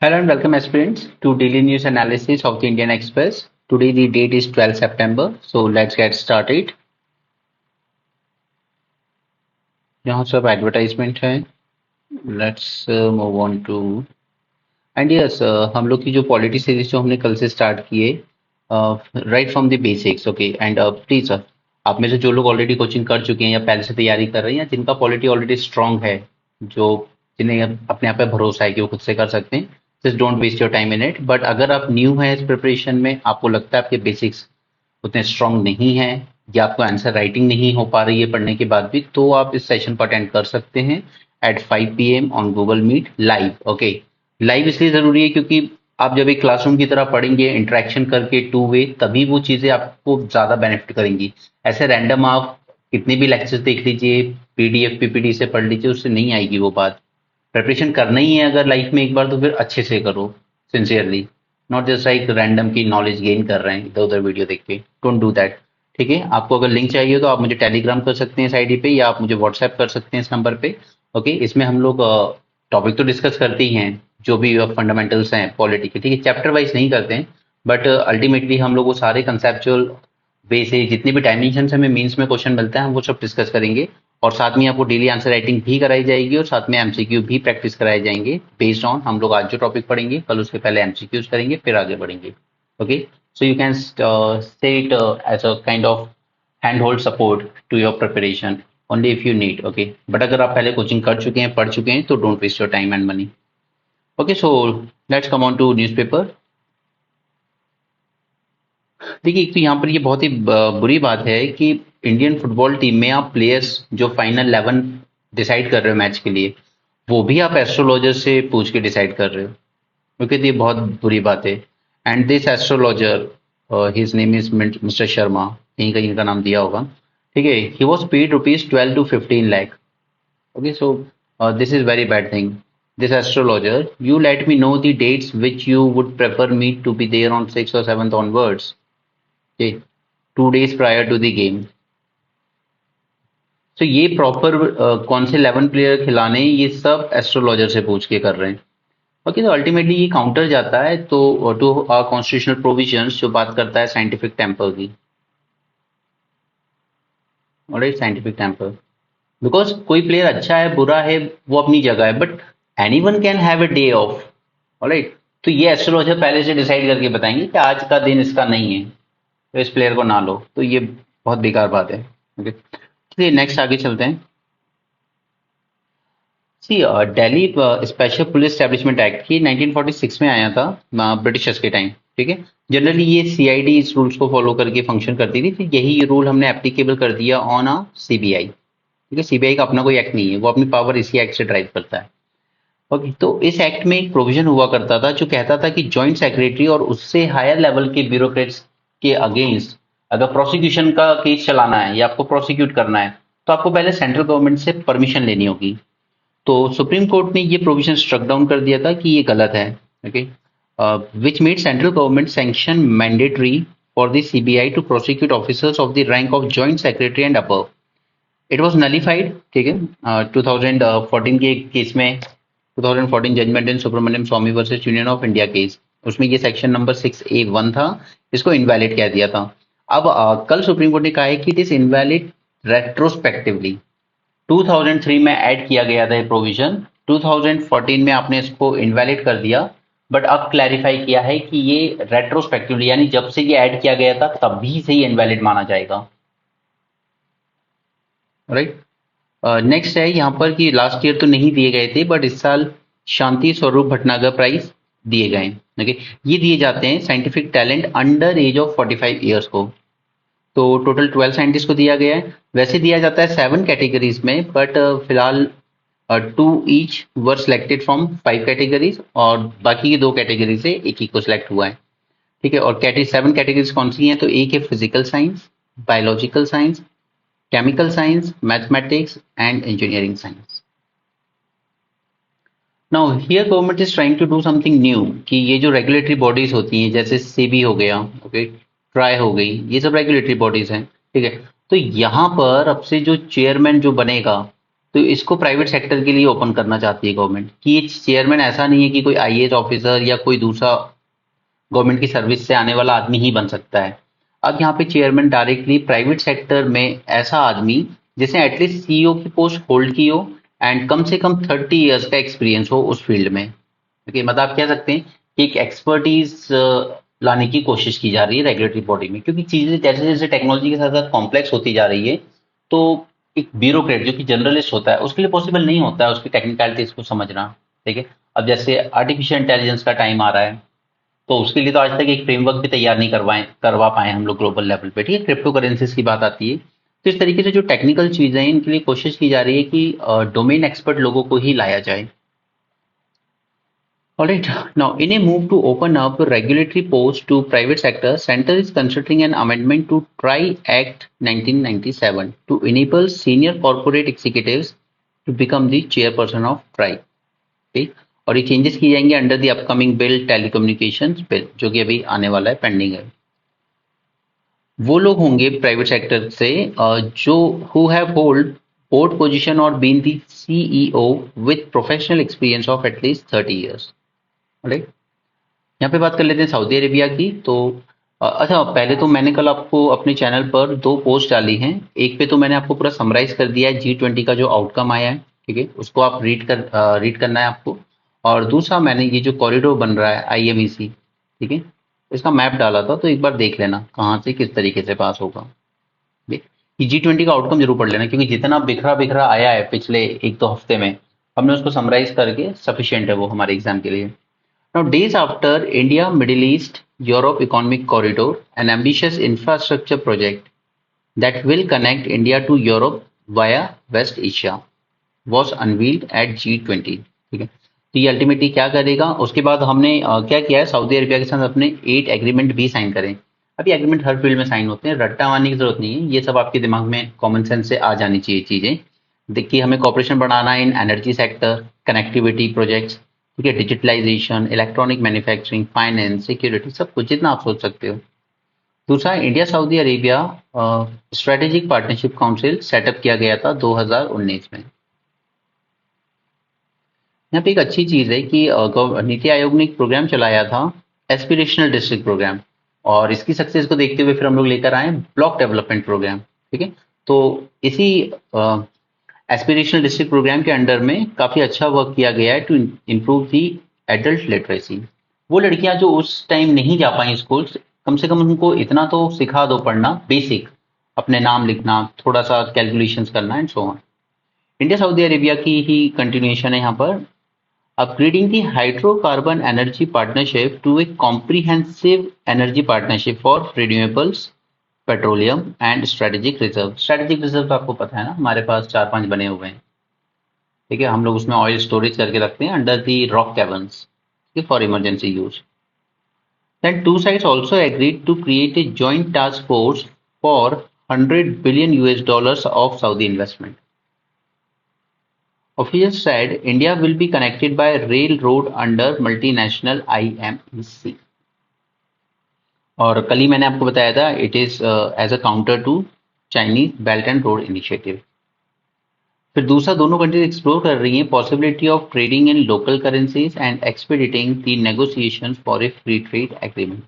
Hello and welcome aspirants to daily news analysis of the Indian Express. Today the date is 12 September. So let's get started. यहाँ सब advertisement है. Let's move on to and yes हम लोग की जो polity series जो हमने कल से स्टार्ट किए right from the basics. Okay and please आप में से जो लोग ऑलरेडी कोचिंग कर चुके हैं या पहले से तैयारी कर रहे हैं या जिनका पॉलिटी ऑलरेडी स्ट्रांग है, जो जिन्हें अपने आप पे भरोसा है कि वो खुद से कर सकते हैं, just don't waste your time in it. But अगर आप न्यू हैं इस प्रिपरेशन में, आपको लगता है आपके बेसिक्स उतने स्ट्रांग नहीं हैं या आपको आंसर राइटिंग नहीं हो पा रही है पढ़ने के बाद भी, तो आप इस सेशन को अटेंड कर सकते हैं at 5 PM on Google Meet live. Okay, live इसलिए ज़रूरी है क्योंकि आप जब एक क्लासरूम की तरह पढ़ेंगे इंटरेक्शन करके टू वे, तभी वो चीज़ें आपको ज़्यादा बेनिफिट करेंगी. ऐसे रैंडम आप कितने भी लेक्चर्स देख लीजिए, PDF PPT से पढ़ लीजिए, उससे नहीं आएगी वो बात. प्रिपरेशन करना ही है अगर लाइफ में एक बार, तो फिर अच्छे से करो, sincerely, not just like random की नॉलेज गेन कर रहे हैं इधर उधर वीडियो देख के. Don't do that. ठीक है, आपको अगर लिंक चाहिए तो आप मुझे टेलीग्राम कर सकते हैं इस आईडी पे, या आप मुझे व्हाट्सएप कर सकते हैं इस नंबर पे. ओके, इसमें हम लोग टॉपिक तो डिस्कस करते ही हैं, जो भी फंडामेंटल्स हैं पॉलिटी के. ठीक है, चैप्टर वाइज नहीं करते हैं, बट अल्टीमेटली हम लोग वो सारे कंसेप्चुअल वे से जितने भी डायमेंशन हमें मीन्स में क्वेश्चन मिलता है हम वो सब डिस्कस करेंगे. और साथ में आपको डेली आंसर राइटिंग भी कराई जाएगी और साथ में एमसीक्यू भी प्रैक्टिस कराए जाएंगे बेस्ड ऑन हम लोग आज जो टॉपिक पढ़ेंगे कल उसके पहले एमसीक्यूज करेंगे फिर आगे बढ़ेंगे. Okay, so you can say it as a kind of hand hold support to your preparation only if you need. Okay, but अगर आप पहले कोचिंग कर चुके हैं, पढ़ चुके हैं, तो don't waste your time and money. Okay, so let's come on to newspaper. देखिए, एक तो यहाँ पर ये बहुत ही बुरी बात है कि इंडियन फुटबॉल टीम में आप प्लेयर्स जो फाइनल 11 डिसाइड कर रहे हो मैच के लिए, वो भी आप एस्ट्रोलॉजर से पूछ के डिसाइड कर रहे हो, क्योंकि ये बहुत बुरी बात है. And this astrologer, his name is mister Sharma, कहीं कहीं इनका नाम दिया होगा. ठीक है, he was paid ₹12 to 15 lakh. Okay, so this is very bad thing. This astrologer, you let me know the dates which you would prefer me to be there on 6th or 7th onwards. Okay, 2 days prior to the game. So ये proper कौन से 11 player खिलाने, ये सब astrologer से पूछ के कर रहे हैं. ओके, तो अल्टीमेटली ये काउंटर जाता है तो टू कॉन्स्टिट्यूशनल प्रोविजंस जो बात करता है साइंटिफिक टेम्पर की. ऑलराइट, साइंटिफिक टेम्पर, बिकॉज कोई प्लेयर अच्छा है बुरा है वो अपनी जगह है, but anyone can have a day of. Alright, तो ये एस्ट्रोलॉजर पहले से डिसाइड करके बताएंगे कि आज का दिन इसका नहीं है, तो इस प्लेयर को ना लो, तो ये बहुत बेकार बात है. ओके, चलिए नेक्स्ट आगे चलते हैं. C Delhi special police establishment act की 1946 में आया था ब्रिटिशर्स के टाइम. ठीक है, जनरली ये CID इस रूल्स को फॉलो करके फंक्शन करती थी, फिर यही रूल हमने एप्लीकेबल कर दिया ऑन अ CBI. ठीक है, CBI का अपना कोई एक्ट नहीं है, वो अपनी पावर इसी एक्ट से ड्राइव करता है. ओके, तो इस एक्ट में एक प्रोविजन हुआ करता था जो कहता था कि जॉइंट सेक्रेटरी और उससे हायर लेवल के ब्यूरोक्रेट्स के अगेंस्ट अगर प्रोसिक्यूशन का केस चलाना है या आपको प्रोसिक्यूट करना है, तो आपको पहले सेंट्रल गवर्नमेंट से परमिशन लेनी होगी. तो सुप्रीम कोर्ट ने ये प्रोविजन स्ट्रक डाउन कर दिया था कि ये गलत है. Okay, which made central government sanction mandatory for the CBI to prosecute officers of the rank of joint secretary and above. It was nullified. ठीक है, 2014 के केस में, 2014 judgment in Subramaniam Swamy versus Union of India case, उसमें ये section number 6A1 था, इसको invalid कह दिया था. अब कल सुप्रीम कोर्ट ने कहा है कि इट इज इनवैलिड रेट्रोस्पेक्टिवली. 2003 में ऐड किया गया था ये प्रोविजन, 2014 में आपने इसको इनवैलिड कर दिया, बट अब क्लैरिफाई किया है कि ये रेट्रोस्पेक्टिवली, यानी जब से ये ऐड किया गया था तभी से ही इनवैलिड माना जाएगा. राइट, नेक्स्ट है यहाँ पर कि लास्ट ईयर तो नहीं दिए गए थे, बट इस साल शांति स्वरूप भटनागर प्राइज दिए गए. ओके, ये दिए जाते हैं scientific talent under as of 45 years को. तो टोटल 12 साइंटिस्ट को दिया गया है. वैसे दिया जाता है 7 कैटेगरीज में, बट फिलहाल 2 each were selected from 5 categories और बाकी की 2 कैटेगरी से एक ही को सिलेक्ट हुआ है. ठीक है, और 7 कैटेगरीज कौन सी हैं, तो एक है physical science, biological science, chemical science, mathematics and engineering science. Now here government is trying to do something new, कि ये जो रेगुलेटरी बॉडीज होती हैं जैसे सेबी हो गया, ओके, ट्राई हो गई, ये सब रेगुलेटरी बॉडीज हैं. ठीक है, तो यहाँ पर अब से जो चेयरमैन जो बनेगा, तो इसको प्राइवेट सेक्टर के लिए ओपन करना चाहती है गवर्नमेंट कि ये चेयरमैन ऐसा नहीं है कि कोई आईएएस ऑफिसर या कोई दूसरा गवर्नमेंट की सर्विस से आने वाला आदमी ही बन सकता है। अब यहाँ पे चेयरमैन डायरेक्टली प्राइवेट सेक्टर में ऐसा आदमी जिसने एटलीस्ट सीईओ की पोस्ट होल्ड की हो एंड कम से कम 30 इयर्स का एक्सपीरियंस हो उस फील्ड में। ओके, मतलब आप कह सकते हैं कि एक एक्सपर्टीज लाने की कोशिश की जा रही है रेगुलेटरी बॉडी में, क्योंकि चीजें जैसे जैसे टेक्नोलॉजी के साथ साथ कॉम्प्लेक्स होती जा रही है, तो एक ब्यूरोक्रेट जो कि जनरलिस्ट होता है उसके लिए पॉसिबल नहीं होता है उसकी टेक्निकलिटीज को समझना। ठीक है, अब जैसे आर्टिफिशियल इंटेलिजेंस का टाइम आ रहा है, तो उसके लिए तो आज तक एक फ्रेमवर्क भी तैयार नहीं करवा पाए हम लोग ग्लोबल लेवल पे। ठीक है, क्रिप्टो करेंसीज की बात आती है, तो इस तरीके से जो टेक्निकल चीजें हैं इनके लिए कोशिश की जा रही है कि डोमेन एक्सपर्ट लोगों को ही लाया जाए। Alright, now in a move to open up regulatory posts to private sector, Center is considering an amendment to TRI Act 1997 to enable senior corporate executives to become the chairperson of TRI। ठीक, और ये changes की जाएंगे under the upcoming bill telecommunications bill, जो कि अभी आने वाला है, पेंडिंग है। वो लोग होंगे प्राइवेट सेक्टर से जो who have hold board position और been the CEO with professional experience of at least 30 years. Right, यहाँ पे बात कर लेते हैं सऊदी अरेबिया की। तो अच्छा, पहले तो मैंने कल आपको अपने चैनल पर 2 पोस्ट डाली हैं। एक पे तो मैंने आपको पूरा समराइज कर दिया है G20 का जो आउटकम आया है, ठीक है, उसको आप रीड करना है आपको। और दूसरा मैंने ये जो कॉरिडोर बन रहा है IMEC, ठीक है, इसका मैप डाला था, तो एक बार देख लेना कहाँ से किस तरीके से पास होगा। ये G20 का आउटकम जरूर पढ़ लेना, क्योंकि जितना बिखरा बिखरा आया है पिछले 1-2 हफ्ते में, हमने उसको समराइज करके सफिशियंट है वो हमारे एग्जाम के लिए। Now, days after India Middle East Europe Economic Corridor, an ambitious infrastructure project that will connect India to Europe via West Asia, was unveiled at G20। ठीक है, तो ये अल्टीमेटली क्या करेगा, उसके बाद हमने क्या किया है, सऊदी अरेबिया के साथ अपने 8 एग्रीमेंट भी साइन करें। अभी एग्रीमेंट हर फील्ड में साइन होते हैं, रट्टा मारने की जरूरत नहीं है, ये सब आपके दिमाग में कॉमन सेंस से आ जानी चाहिए चीजें। देखिए, हमें कॉपरेशन बढ़ाना है in energy sector, connectivity projects, ठीक है, digitalisation, electronic manufacturing, finance, security, सब कुछ जितना आप सोच सकते हो। दूसरा, India Saudi Arabia strategic partnership council setup किया गया था 2019 में। यहाँ पे एक अच्छी चीज है कि नीति आयोग ने एक प्रोग्राम चलाया था, एस्पिरेशनल डिस्ट्रिक्ट प्रोग्राम, और इसकी सक्सेस को देखते हुए फिर हम लोग लेकर आए ब्लॉक डेवलपमेंट प्रोग्राम। ठीक है, तो इसी एस्पिरेशनल डिस्ट्रिक्ट प्रोग्राम के अंडर में काफी अच्छा वर्क किया गया है to improve the adult literacy. वो लड़कियां जो उस टाइम नहीं जा पाई स्कूल, कम से कम उनको इतना तो सिखा दो पढ़ना, बेसिक अपने नाम लिखना, थोड़ा सा कैलकुलेशंस करना and so on. India Saudi Arabia की ही कंटिन्यूएशन है यहाँ पर, upgrading the hydrocarbon energy partnership to a comprehensive energy partnership for renewables, petroleum and strategic reserve. Strategic reserve आपको पता है ना, हमारे पास 4-5 बने हुए हैं। ठीक है, हम लोग उसमें ऑयल स्टोरेज करके रखते हैं अंडर दी रॉक कैवर्न्स, ठीक है, for emergency use. Then two sides also agreed to create a joint task force for $100 billion of Saudi investment. Officials said India will be connected by railroad under multinational IMEC। और कल ही मैंने आपको बताया था it is as a counter to Chinese belt and road initiative. फिर दूसरा, दोनों countries explore कर रही हैं possibility of trading in local currencies and expediting the negotiations for a free trade agreement.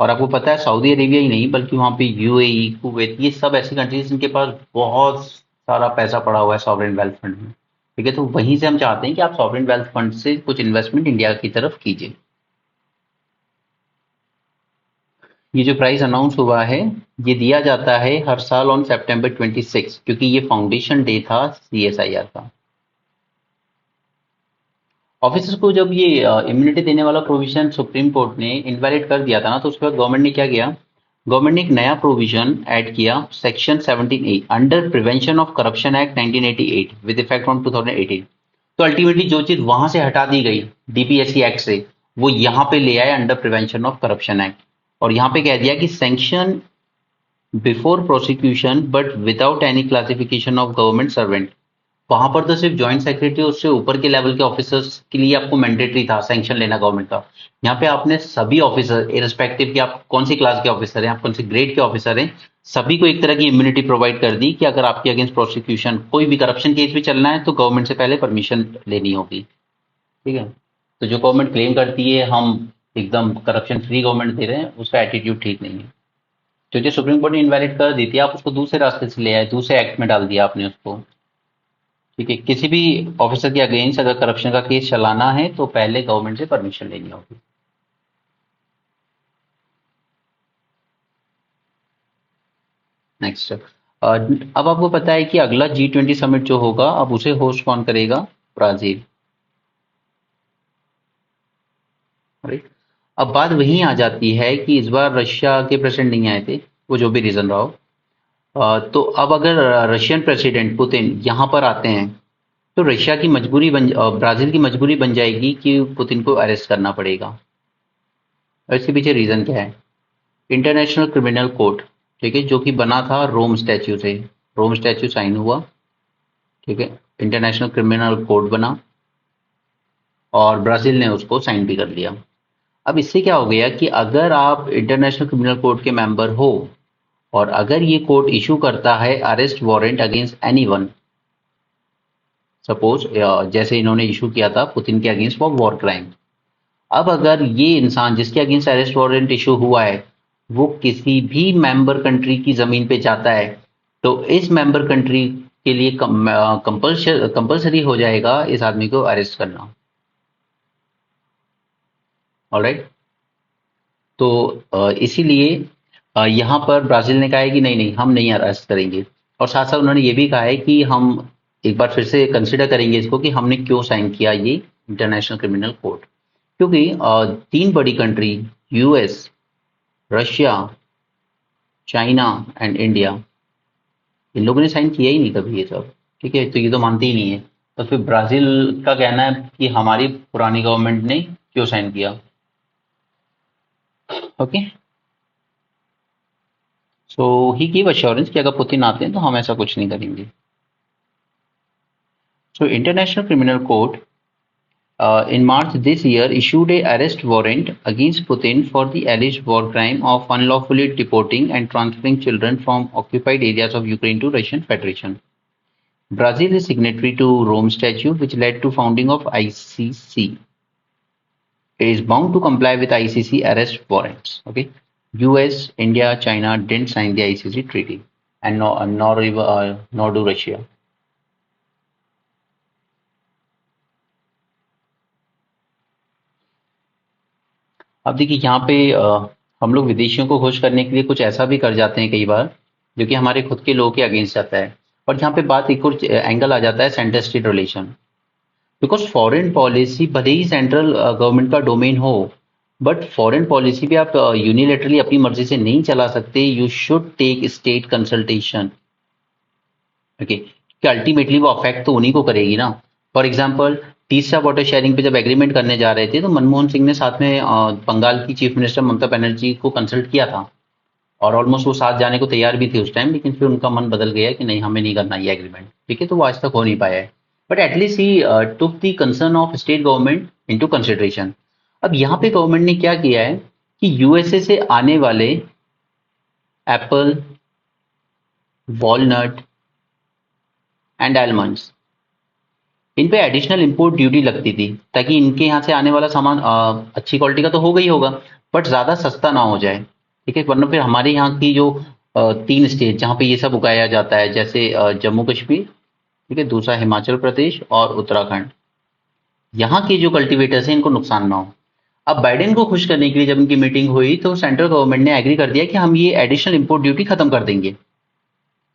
और आपको पता है सऊदी अरेबिया ही नहीं बल्कि वहां पे यूएई, कुवैत, ये सब ऐसी कंट्रीज जिनके पास बहुत सारा पैसा पड़ा हुआ है सॉवरेन वेल्थ फंड में। ठीक है, तो वहीं से हम चाहते हैं कि आप सॉवरेन वेल्थ फंड से कुछ इन्वेस्टमेंट इंडिया की तरफ कीजिए। ये जो प्राइस अनाउंस हुआ है ये दिया जाता है हर साल ऑन September 26, क्योंकि ये फाउंडेशन डे था CSIR का। ऑफिसर्स को जब ये इम्यूनिटी देने वाला प्रोविजन सुप्रीम कोर्ट ने इनवैलिड कर दिया था ना, तो उसके बाद गवर्नमेंट ने क्या किया, गवर्नमेंट ने एक नया प्रोविजन ऐड किया, section 17A under prevention of corruption act 1988 with effect from 2018। तो अल्टीमेटली जो चीज वहां से हटा दी गई DPSC एक्ट से, वो यहाँ पे ले आए under prevention of corruption act. और यहाँ पे कह दिया कि sanction before prosecution but without any classification of government servant वहां पर तो सिर्फ जॉइंट सेक्रेटरी उससे ऊपर के लेवल के ऑफिसर्स के लिए आपको मैंडेटरी था सैंक्शन लेना गवर्नमेंट का। यहाँ पे आपने सभी ऑफिसर इररिस्पेक्टिव कि आप कौन सी क्लास के ऑफिसर हैं, आप कौन सी ग्रेड के ऑफिसर हैं, सभी को एक तरह की इम्यूनिटी प्रोवाइड कर दी कि अगर आपके अगेंस्ट प्रोसिक्यूशन कोई भी करप्शन केस भी चलना है तो गवर्नमेंट से पहले परमिशन लेनी होगी। ठीक है, तो जो गवर्नमेंट क्लेम करती है हम एकदम करप्शन फ्री गवर्नमेंट दे रहे हैं, उसका एटीट्यूड ठीक नहीं है। तो जो सुप्रीम कोर्ट ने इनवैलिड कर दी थी, आप उसको दूसरे रास्ते से ले आए, दूसरे एक्ट में डाल दिया आपने उसको। ठीक है, किसी भी ऑफिसर के अगेंस्ट अगर करप्शन का केस चलाना है तो पहले गवर्नमेंट से परमिशन लेनी होगी। नेक्स्ट, अब आपको पता है कि अगला G20 समिट जो होगा, अब उसे होस्ट कौन करेगा? ब्राजील। राइट। अब बात वहीं आ जाती है कि इस बार रशिया के प्रेसिडेंट नहीं आए थे, वो जो भी रीजन रहा हो। तो अब अगर रशियन प्रेसिडेंट पुतिन यहाँ पर आते हैं तो रशिया की मजबूरी ब्राजील की मजबूरी बन जाएगी कि पुतिन को अरेस्ट करना पड़ेगा। और इसके पीछे रीजन क्या है? इंटरनेशनल क्रिमिनल कोर्ट, ठीक है, जो कि बना था रोम स्टैच्यू से। रोम स्टैच्यू साइन हुआ, ठीक है, इंटरनेशनल क्रिमिनल कोर्ट बना और ब्राजील ने उसको साइन भी कर लिया। अब इससे क्या हो गया कि अगर आप इंटरनेशनल क्रिमिनल कोर्ट के मेंबर हो और अगर ये कोर्ट इशू करता है arrest warrant against anyone, suppose जैसे इन्होंने इशू किया था पुतिन के अगेंस्ट फॉर वॉर क्राइम, अब अगर ये इंसान जिसके अगेंस्ट अरेस्ट वारंट इशू हुआ है वो किसी भी मेंबर कंट्री की जमीन पे जाता है तो इस मेंबर कंट्री के लिए कंपल्सरी हो जाएगा इस आदमी को अरेस्ट करना। ऑलराइट, तो इसीलिए यहाँ पर ब्राजील ने कहा है कि नहीं नहीं हम नहीं अरेस्ट करेंगे, और साथ साथ उन्होंने ये भी कहा है कि हम एक बार फिर से कंसिडर करेंगे इसको कि हमने क्यों साइन किया ये इंटरनेशनल क्रिमिनल कोर्ट। क्योंकि तीन बड़ी country US, Russia, China and India, इन लोगों ने साइन किया ही नहीं कभी ये सब। ठीक है, तो ये तो मानते ही नहीं है। तो फिर ब्राजील का कहना है कि हमारी पुरानी गवर्नमेंट ने क्यों साइन किया। ओके, सो ही गिव अश्योरेंस कि अगर पुतिन आते हैं तो हम ऐसा कुछ नहीं करेंगे। So international criminal court in March this year issued a arrest warrant against Putin for the alleged war crime of unlawfully deporting and transferring children from occupied areas of Ukraine to Russian Federation. Brazil is signatory to Rome Statute, which led to founding of ICC. It is bound to comply with ICC arrest warrants. Okay, US, India, China didn't sign the ICC treaty, and nor do Russia. अब देखिए यहाँ पे हम लोग विदेशियों को खुश करने के लिए कुछ ऐसा भी कर जाते हैं कई बार जो कि हमारे खुद के लोगों के अगेंस्ट जाता है। और यहाँ पे बात एक और एंगल आ जाता है centre state relation, because foreign policy भले ही सेंट्रल गवर्नमेंट का डोमेन हो, बट फॉरेन पॉलिसी भी आप यूनिलेटरली अपनी मर्जी से नहीं चला सकते। You should take state consultation. Okay, कि अल्टीमेटली वो अफेक्ट तो उन्हीं को करेगी ना। फॉर एग्जाम्पल तीसरा वाटर शेयरिंग पे जब एग्रीमेंट करने जा रहे थे तो मनमोहन सिंह ने साथ में बंगाल की चीफ मिनिस्टर ममता बनर्जी को कंसल्ट किया था और ऑलमोस्ट वो साथ जाने को तैयार भी थे उस टाइम, लेकिन फिर उनका मन बदल गया कि नहीं हमें नहीं करना ये एग्रीमेंट। ठीक है, तो वो आज तक हो नहीं पाया है, but at least he took the concern of state government into consideration. अब यहाँ पे गवर्नमेंट ने क्या किया है कि यूएसए से आने वाले एप्पल, वॉलनट एंड आलमंड्स, इन पे एडिशनल इंपोर्ट ड्यूटी लगती थी ताकि इनके यहाँ से आने वाला सामान अच्छी क्वालिटी का तो होगा ही होगा, बट ज़्यादा सस्ता ना हो जाए। ठीक है, वरना फिर हमारे यहाँ की जो तीन स्टेट जहाँ पे ये सब उगाया जाता है, जैसे जम्मू कश्मीर, ठीक है, दूसरा हिमाचल प्रदेश और उत्तराखंड, यहाँ के जो कल्टिवेटर्स हैं इनको नुकसान ना हो। अब बाइडेन को खुश करने के लिए जब इनकी मीटिंग हुई तो सेंट्रल गवर्नमेंट ने एग्री कर दिया कि हम ये एडिशनल इंपोर्ट ड्यूटी खत्म कर देंगे।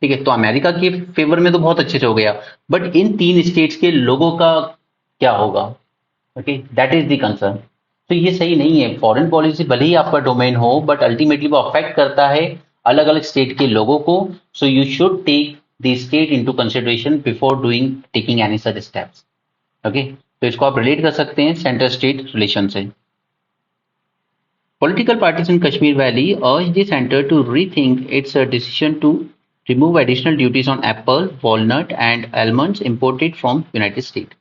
ठीक है, तो अमेरिका के फेवर में तो बहुत अच्छे से हो गया, बट इन तीन स्टेट्स के लोगों का क्या होगा? Okay, that is the concern. तो ये सही नहीं है। फॉरेन पॉलिसी भले ही आपका डोमेन हो, बट अल्टीमेटली वो अफेक्ट करता है अलग अलग स्टेट के लोगों को। So you should take the state into consideration before taking any such steps. Okay, तो इसको आप रिलेट कर सकते हैं सेंटर स्टेट रिलेशन से। Political parties in Kashmir Valley urged the center to rethink its decision to remove additional duties on apple, walnut, and almonds imported from United States.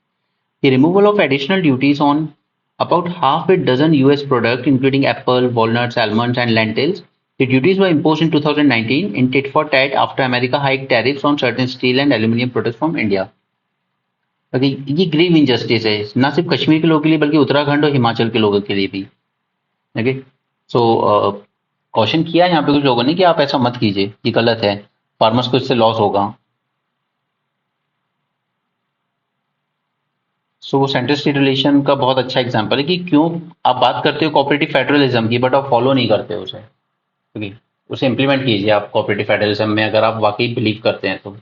The removal of additional duties on about half a dozen US products, including apple, walnuts, almonds, and lentils. The duties were imposed in 2019 in tit for tat after America hiked tariffs on certain steel and aluminum products from India. Okay, ये grave injustice है, ना सिर्फ कश्मीर के लोगों के लिए बल्कि उत्तराखंड और हिमाचल के लोगों के लिए भी. ओके, सो कॉशन किया यहाँ पे कुछ लोगों ने कि आप ऐसा मत कीजिए, ये गलत है, फार्मर्स को इससे लॉस होगा. सो वो सेंट्रल स्टेट रिलेशन का बहुत अच्छा एग्जांपल है कि क्यों आप बात करते हो कोऑपरेटिव फेडरलिज्म की बट आप फॉलो नहीं करते हो उसे. ओके, उसे इम्प्लीमेंट कीजिए आप कोऑपरेटिव फेडरलिज्म में अगर आप वाकई बिलीव करते हैं तो.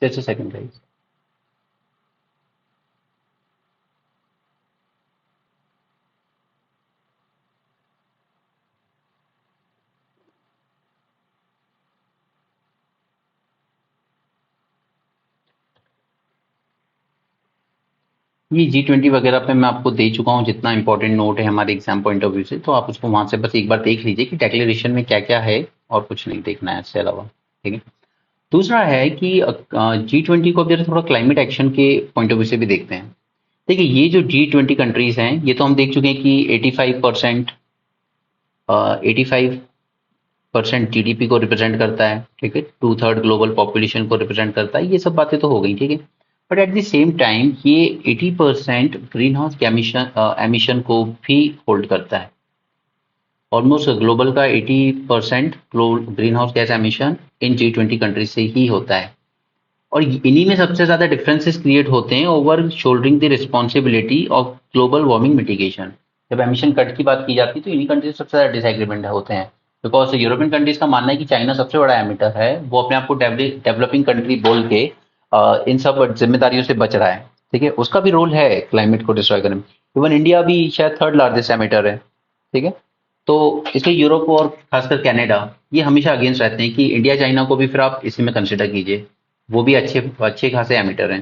जैसे सेकंड गाइस. ये G20 वगैरह पे मैं आपको दे चुका हूँ जितना इंपॉर्टेंट नोट है हमारे एग्जाम पॉइंट ऑफ व्यू से, तो आप उसको वहां से बस एक बार देख लीजिए कि डिक्लेरेशन में क्या क्या है और कुछ नहीं देखना है इससे अलावा. ठीक है. दूसरा है कि G20 को अगर थोड़ा क्लाइमेट एक्शन के पॉइंट ऑफ व्यू से भी देखते हैं. देखिए, ये जो G20 कंट्रीज हैं ये तो हम देख चुके हैं कि 85% जीडीपी को रिप्रेजेंट करता है. ठीक है, 2/3 ग्लोबल पॉपुलेशन को रिप्रेजेंट करता है. ये सब बातें तो हो गई. ठीक है, but at the same time ये 80% ग्रीन हाउस एमिशन को भी होल्ड करता है. ऑलमोस्ट ग्लोबल का 80% ग्रीन हाउस गैस एमिशन इन G20 कंट्रीज से ही होता है. और इन्हीं में सबसे ज्यादा डिफरेंसेस क्रिएट होते हैं over soldering the responsibility of global warming mitigation. जब एमिशन कट की बात की जाती है तो इन्हीं कंट्रीज सबसे ज्यादा डिसएग्रीमेंट होते हैं, बिकॉज यूरोपियन कंट्रीज का मानना है कि चाइना सबसे बड़ा एमिटर है, वो अपने आप को डेवलपिंग कंट्री बोल के इन सब जिम्मेदारियों से बच रहा है. ठीक है, उसका भी रोल है क्लाइमेट को डिस्ट्रॉय करने में. इवन इंडिया भी शायद थर्ड लार्जेस्ट एमिटर है. ठीक है, तो इसलिए यूरोप और खासकर कनाडा ये हमेशा अगेंस्ट रहते हैं कि इंडिया चाइना को भी फिर आप इसी में कंसिडर कीजिए, वो भी अच्छे अच्छे खासे एमिटर हैं.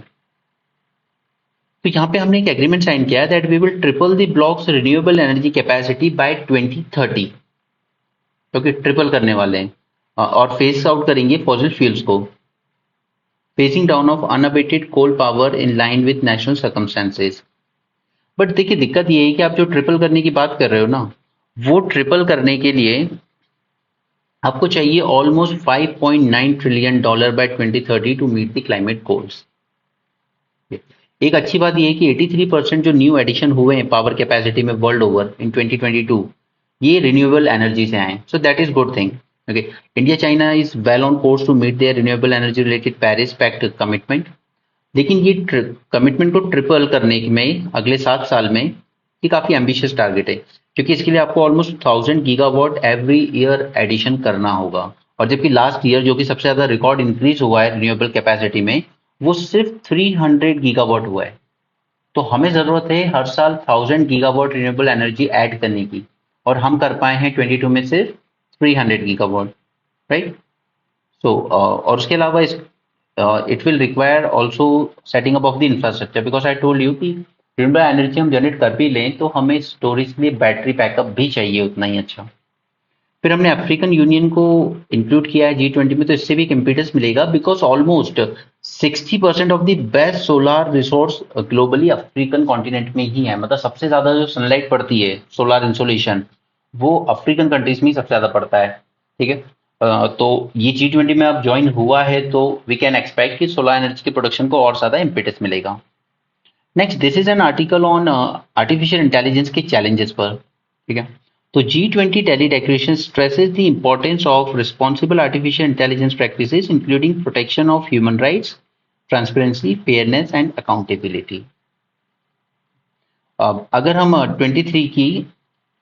तो यहाँ पे हमने एक एग्रीमेंट साइन किया है that we will triple the blocks renewable energy capacity by 2030. क्योंकि ट्रिपल करने वाले हैं और फेस आउट करेंगे फॉसिल फ्यूल्स को. Phasing down of unabated coal power in line with national circumstances. But देखिए, दिक्कत ये है कि आप जो ट्रिपल करने की बात कर रहे हो ना, वो ट्रिपल करने के लिए आपको चाहिए almost $5.9 trillion by 2030 to meet the climate goals. एक अच्छी बात यह है कि 83% जो न्यू एडिशन हुए हैं पावर कैपेसिटी में वर्ल्ड ओवर इन 2022 ये रिन्यूएबल एनर्जी से आए. So that is good thing. Okay, India China is well on course to meet their renewable energy related Paris pact commitment. लेकिन ये कमिटमेंट को triple करने में अगले 7 साल में ये काफी एम्बिशियस टारगेट है, क्योंकि इसके लिए आपको almost 1000 gigawatt every year addition करना होगा. और जबकि लास्ट ईयर जो कि सबसे ज्यादा रिकॉर्ड इंक्रीज हुआ है रिन्यूएबल कैपेसिटी में, वो सिर्फ 300 गीगावाट हुआ है. तो हमें जरूरत है हर साल 1000 गीगावाट रिन्यूएबल एनर्जी ऐड करने की, और हम कर पाए हैं 22 में सिर्फ 300 गीगावाट. राइट. सो और उसके अलावा इस it will require also setting up of the infrastructure, because I told you कि रिन्यूएबल एनर्जी हम जनरेट कर भी लें तो हमें स्टोरेज के लिए बैटरी बैकअप भी चाहिए उतना ही अच्छा. फिर हमने अफ्रीकन यूनियन को इंक्लूड किया है G20 में, तो इससे भी एक इम्पीटस मिलेगा, because almost 60% of the best solar resource globally African continent में ही है. मतलब सबसे ज्यादा जो सनलाइट पड़ती है, सोलार इंसोलेशन, वो अफ्रीकन कंट्रीज में ही सबसे ज्यादा पड़ता है. ठीक है, तो ये G20 में अब ज्वाइन हुआ है तो वी कैन एक्सपेक्ट कि सोलर एनर्जी के प्रोडक्शन को और ज्यादा इम्पेटस मिलेगा. Next, this is an article on artificial intelligence के चैलेंजेस पर. ठीक है, तो G20 Delhi declaration stresses the importance of responsible artificial intelligence practices including protection of human rights, transparency, fairness and accountability. अगर हम 23 की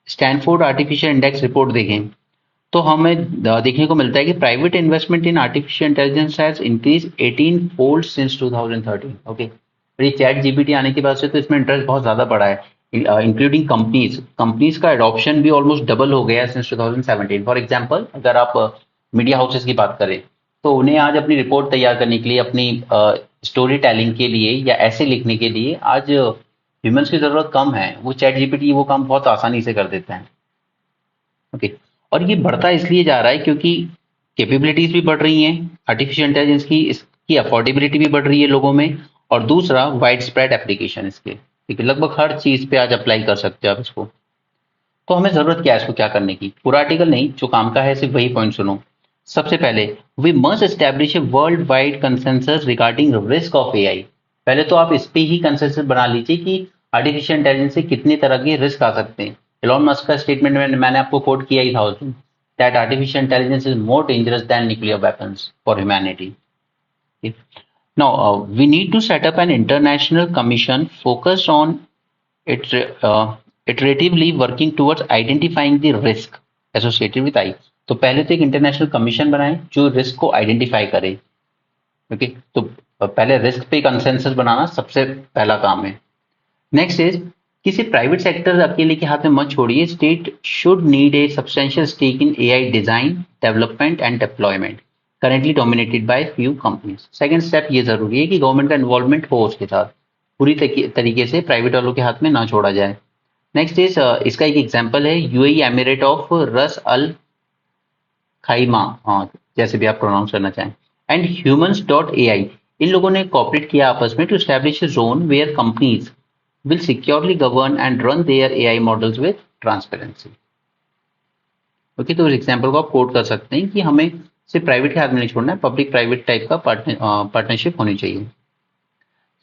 स्टैनफोर्ड आर्टिफिशियल इंडेक्स रिपोर्ट देखें तो हमें देखने को मिलता है कि private investment in artificial intelligence has increase 18 fold since 2013. Okay, ये चैट जीपीटी आने के बाद से तो इसमें इंटरेस्ट बहुत ज्यादा बढ़ा है, इंक्लूडिंग कंपनीज का एडॉप्शन भी ऑलमोस्ट डबल हो गया है सिंस 2017. फॉर एग्जांपल, अगर आप मीडिया हाउसेस की बात करें तो उन्हें आज अपनी रिपोर्ट तैयार करने के लिए, अपनी स्टोरी टेलिंग के लिए या ऐसे लिखने के लिए आज ह्यूमंस की जरूरत कम है. वो चैट जीपीटी वो काम बहुत आसानी से कर देता है. ओके, और ये बढ़ता इसलिए जा रहा है क्योंकि कैपेबिलिटीज भी बढ़ रही हैं आर्टिफिशियल इंटेलिजेंस की, इसकी अफोर्डेबिलिटी भी बढ़ रही है लोगों में, और दूसरा वाइड स्प्रेड एप्लीकेशन इसके, ठीक है, लगभग हर चीज पे आज अप्लाई कर सकते हो आप इसको। तो हमें जरूरत क्या है इसको क्या करने की, पूरा आर्टिकल नहीं, जो काम का है सिर्फ वही पॉइंट सुनो। सबसे पहले, we must establish a world wide consensus regarding risk of AI. पहले तो आप इस पे ही कंसेंसस बना लीजिए कि आर्टिफिशियल इंटेलिजेंस से कितनी तरह के रिस्क आ सकते हैं। एलॉन मस्क का स्टेटमेंट में मैंने आपको कोट किया ही था उस दिन, that artificial intelligence is more dangerous than nuclear weapons for humanity. Now, we need to set up an international commission focused on it, iteratively working towards identifying the risk associated with AI। तो पहले तो एक international commission बनाएं जो risk को identify करे। Okay, तो पहले रिस्क पे कंसेंसस बनाना सबसे पहला काम है। नेक्स्ट इज, किसी प्राइवेट सेक्टर अकेले के हाथ में मत छोड़िए, state should need a substantial stake in AI design, development and deployment, currently dominated by few companies. Second step ये जरूरी है कि गवर्नमेंट का इन्वॉल्वमेंट हो उसके साथ, पूरी तरीके से प्राइवेट वालों के हाथ में ना छोड़ा जाए। नेक्स्ट इज, इसका एक एग्जांपल है यूएई एमिरेट ऑफ रस अल खाइमा, हाँ जैसे भी आप प्रोनाउंस करना चाहें, एंड ह्यूमंस डॉट एआई। इन लोगों ने कॉपरेट किया आपस में to establish a zone where companies will securely govern and run their AI models with transparency। Okay, तो इस एग्जाम्पल को आप कोट कर सकते हैं कि हमें सिर्फ प्राइवेट के हाथ में नहीं छोड़ना है, पब्लिक प्राइवेट टाइप का पार्टनरशिप होनी चाहिए।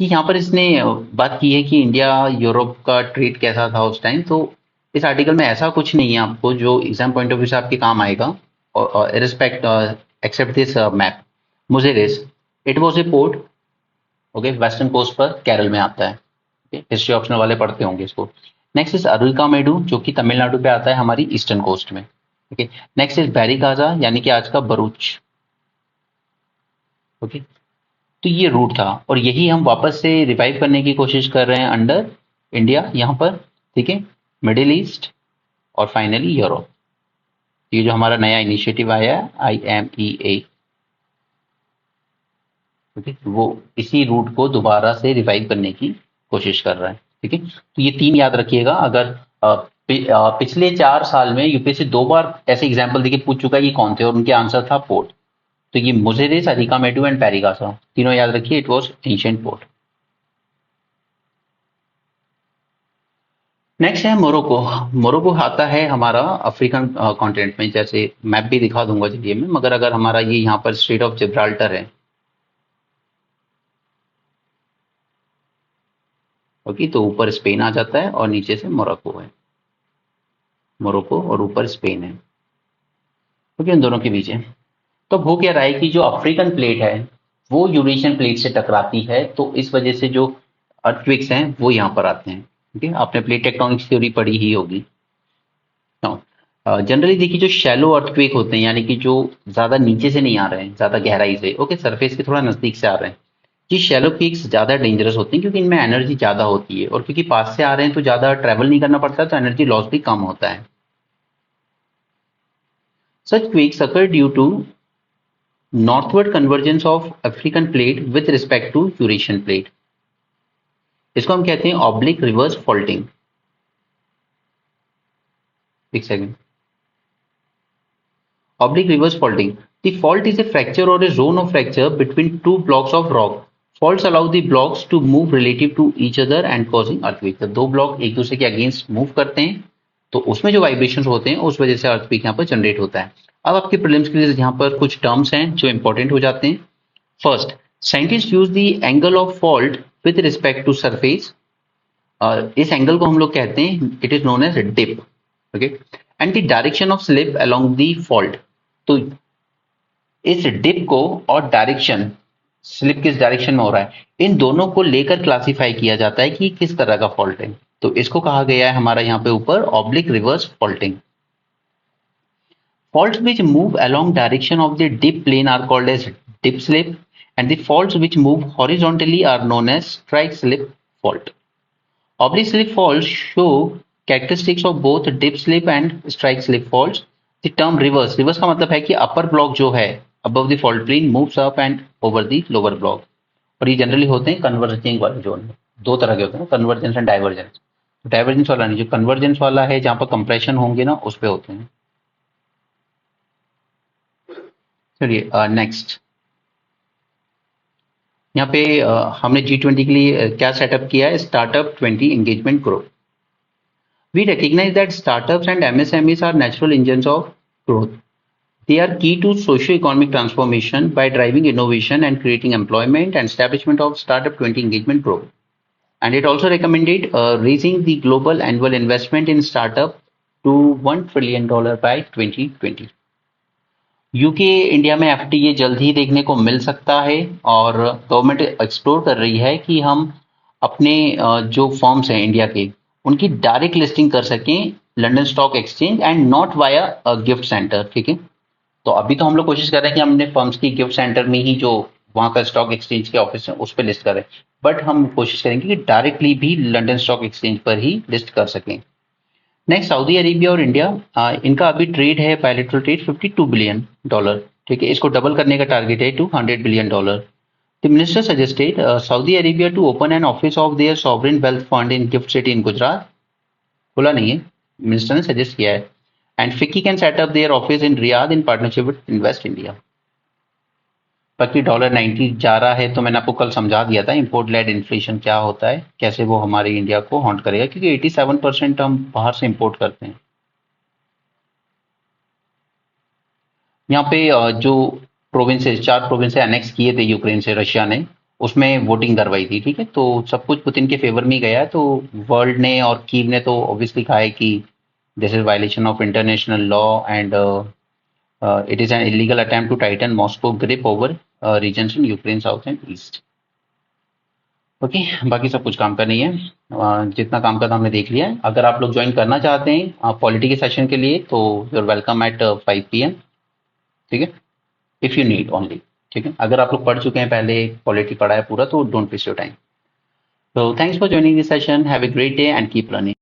कि यहाँ पर इसने बात की है कि इंडिया यूरोप का ट्रेड कैसा था उस टाइम, तो इस आर्टिकल में ऐसा कुछ नहीं है आपको जो एग्जाम पॉइंट ऑफ व्यू से आपके काम आएगा। और respect except this map, Muziris, it was a port, okay, western coast पर केरल में आता है। हिस्ट्री ऑप्शनल वाले पढ़ते होंगे इसको। नेक्स्ट इज अरुलकामेडू, जो कि तमिलनाडु पे आता है हमारी ईस्टर्न कोस्ट में। ओके, नेक्स्ट इज बैरिकाजा, यानी कि आज का भरूच। ओके, तो ये रूट था और यही हम वापस से रिवाइव करने की कोशिश कर रहे हैं अंडर इंडिया यहाँ पर, ठीक है, मिडिल ईस्ट और फाइनली यूरोप। ये जो हमारा नया इनिशिएटिव आया है IMEA, ओके, वो इसी रूट को दोबारा से रिवाइव करने की कोशिश कर रहा है। ठीक है, तो ये तीन याद रखिएगा। अगर पिछले 4 साल में यूपीएससी 2 बार ऐसे एग्जाम्पल देके पूछ चुका है कि कौन थे और उनके आंसर था पोर्ट, तो ये मुजेरिस, अरिकामेडू एंड पैरिगासा, तीनों याद रखिए, it was ancient port. Next है मोरक्को। मोरक्को आता है हमारा अफ्रीकन कॉन्टिनेंट में, जैसे मैप भी दिखा दूंगा चलिए में, मगर अगर हमारा ये यहाँ पर स्ट्रेट ऑफ जिब्राल्टर है, ओके, तो ऊपर स्पेन आ जाता है और नीचे से मोरक्को है, मोरक्को और ऊपर स्पेन है, ओके, इन दोनों के बीच है। तो हो क्या रहा है कि जो अफ्रीकन प्लेट है वो यूरेशियन प्लेट से टकराती है, तो इस वजह से जो अर्थक्वेक्स हैं वो यहाँ पर आते हैं। ठीक है, आपने प्लेट टेक्टोनिक्स थ्योरी पढ़ी ही होगी। जनरली देखिए, जो शैलो अर्थक्वेक होते हैं, यानी कि जो ज्यादा नीचे से नहीं आ रहे हैं, ज्यादा गहराई से, ओके, सरफेस के थोड़ा नजदीक से आ रहे हैं, ये शैलो क्वेक्स ज्यादा डेंजरस होते हैं क्योंकि इनमें एनर्जी ज्यादा होती है, और क्योंकि पास से आ रहे हैं तो ज्यादा ट्रेवल नहीं करना पड़ता, तो एनर्जी लॉस भी कम होता है। सच quakes occur due to northward convergence of African plate with respect to Eurasian plate। इसको हम कहते हैं ऑब्लिक रिवर्स फॉल्टिंग। एक second, oblique reverse faulting, the fault is a fracture और a zone of fracture between two blocks of rock. Faults allow the blocks to move relative to each other and causing earthquake. जब दो block एक दूसरे के against move करते हैं तो उसमें जो वाइब्रेशंस होते हैं उस वजह से अर्थक्वेक यहाँ पर जनरेट होता है। अब आपके प्रीलिम्स के लिए यहाँ पर कुछ टर्म्स हैं जो इंपॉर्टेंट हो जाते हैं। First, scientist use the angle of fault with respect to surface. इस एंगल को हम लोग कहते हैं, it is known as dip, okay, and the direction of slip along the fault. तो इस डिप को और डायरेक्शन, स्लिप किस डायरेक्शन में हो रहा है, इन दोनों को लेकर क्लासिफाई किया जाता है कि किस तरह का फॉल्ट है। तो इसको कहा गया है हमारा यहाँ पे ऊपर oblique reverse faulting. Faults which move along direction of the dip plane are called as dip slip, and the faults which move horizontally are known as strike slip fault. Oblique slip faults show characteristics of both dip slip and strike slip faults. The term reverse, reverse का मतलब है कि upper block जो है above the fault plane moves up and over the lower block, और ये generally होते हैं कन्वर्जिंग वाले जोन में। दो तरह के होते हैं, कन्वर्जेंस एंड डाइवर्जेंस। डाइवर्जेंस वाला नहीं, जो कन्वर्जेंस वाला है जहाँ पर कंप्रेशन होंगे ना, उस पे होते हैं। चलिए नेक्स्ट, यहाँ पे हमने G20 के लिए क्या सेटअप किया है, startup 20 engagement group. We recognize that startups and MSMEs are natural engines of growth. They are key to socio-economic transformation by driving innovation and creating employment and establishment of Startup 20 Engagement Group. And it also recommended raising the global annual investment in startup to $1 trillion by 2020. UK India में FTA जल्द ही देखने को मिल सकता है और government explore कर रही है कि हम अपने जो फर्म्स हैं इंडिया के उनकी डायरेक्ट लिस्टिंग कर सकें London stock exchange and not via gift centre. ठीक है, तो अभी तो हम लोग कोशिश कर रहे हैं कि हम अपने फर्म्स की गिफ्ट सेंटर में ही जो वहां का स्टॉक एक्सचेंज के ऑफिस है उस पर लिस्ट करें, बट हम कोशिश करेंगे कि डायरेक्टली भी लंदन स्टॉक एक्सचेंज पर ही लिस्ट कर सकें. नेक्स्ट, सऊदी अरेबिया और इंडिया, इनका अभी ट्रेड है बायलैटरल ट्रेड $52 बिलियन. ठीक है, इसको डबल करने का टारगेट है to $100 billion. The minister suggested Saudi Arabia to open an office of their sovereign wealth fund in GIFT City in Gujarat. बोला नहीं है, मिनिस्टर ने सजेस्ट किया है. And FICCI can set up their office in Riyadh in partnership with Invest India. बाकी $90 जा रहा है तो मैंने आपको कल समझा दिया था इंपोर्ट लेड इन्फ्लेशन क्या होता है, कैसे वो हमारे इंडिया को हॉन्ट करेगा, क्योंकि 87% हम बाहर से इंपोर्ट करते हैं. यहाँ पे जो प्रोविंसेस 4 प्रोविंसेस एनेक्स किए थे यूक्रेन से रशिया ने, उसमें वोटिंग करवाई थी. ठीक है, तो सब कुछ पुतिन के फेवर में गया है. तो वर्ल्ड ने और कीव ने तो ऑब्वियसली कहा है कि this is violation of international law and it is an illegal attempt to tighten Moscow grip over regions in Ukraine south and east. Okay, बाकी सब कुछ काम का नहीं है. जितना काम का था हमने देख लिया है. अगर आप लोग ज्वाइन करना चाहते हैं पॉलिटी के सेशन के लिए तो you are welcome at 5 PM. ठीक है, इफ यू नीड ओनली. ठीक है, अगर आप लोग पढ़ चुके हैं पहले, पॉलिटी पढ़ा है पूरा, तो don't waste your time. So thanks for joining this session. Have a great day and keep learning.